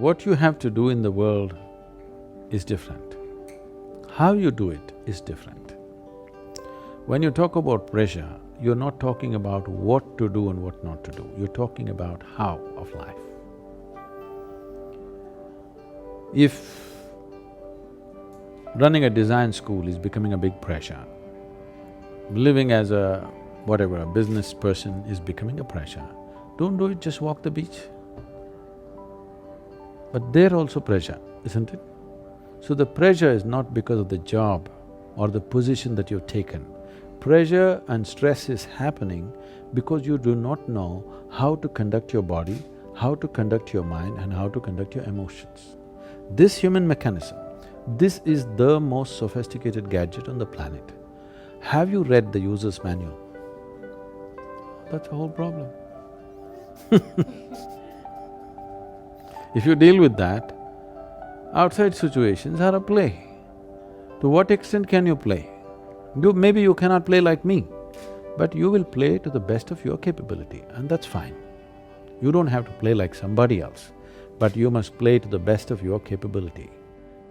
what you have to do in the world is different. How you do it is different. When you talk about pressure, you're not talking about what to do and what not to do, you're talking about how of life. If running a design school is becoming a big pressure, living as a business person is becoming a pressure, don't do it, just walk the beach. But there also pressure, isn't it? So the pressure is not because of the job or the position that you've taken. Pressure and stress is happening because you do not know how to conduct your body, how to conduct your mind and how to conduct your emotions. This human mechanism, this is the most sophisticated gadget on the planet. Have you read the user's manual? That's the whole problem. If you deal with that, outside situations are a play. To what extent can you play? Maybe you cannot play like me, but you will play to the best of your capability and that's fine. You don't have to play like somebody else, but you must play to the best of your capability.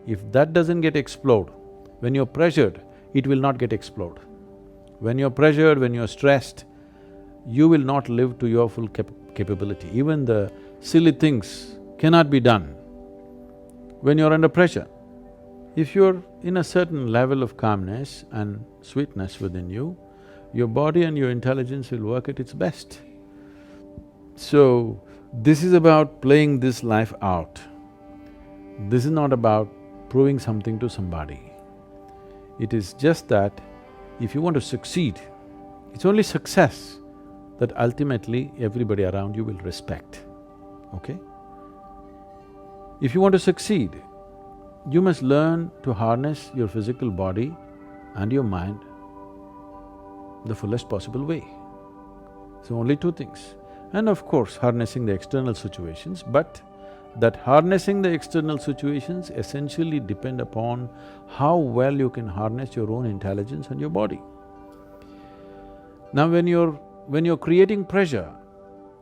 If that doesn't get explored, when you're pressured, it will not get explored. When you're pressured, when you're stressed, you will not live to your full capability. Even the silly things cannot be done when you're under pressure. If you're in a certain level of calmness and sweetness within you, your body and your intelligence will work at its best. So, this is about playing this life out. This is not about proving something to somebody. It is just that if you want to succeed, it's only success that ultimately everybody around you will respect, okay? If you want to succeed, you must learn to harness your physical body and your mind the fullest possible way. So only two things. And of course, harnessing the external situations, but that harnessing the external situations essentially depend upon how well you can harness your own intelligence and your body. Now when you're creating pressure,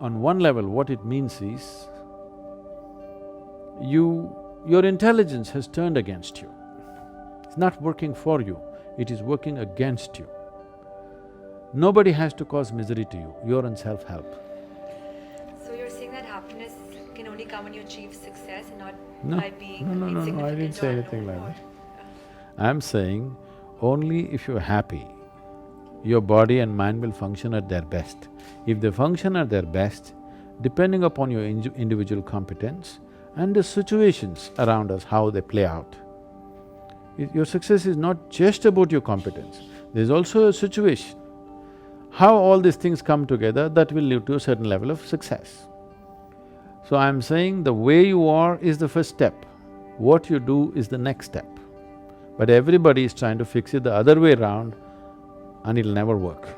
on one level what it means is, your intelligence has turned against you. It's not working for you, it is working against you. Nobody has to cause misery to you, you're in self-help. So you're saying that happiness can only come when you achieve success and not No, by being no, insignificant I didn't say or anything unknown like that. or- I'm saying only if you're happy, your body and mind will function at their best. If they function at their best, depending upon your individual competence and the situations around us, how they play out. Your success is not just about your competence, there's also a situation. How all these things come together, that will lead to a certain level of success. So I'm saying the way you are is the first step, what you do is the next step. But everybody is trying to fix it the other way around and it'll never work.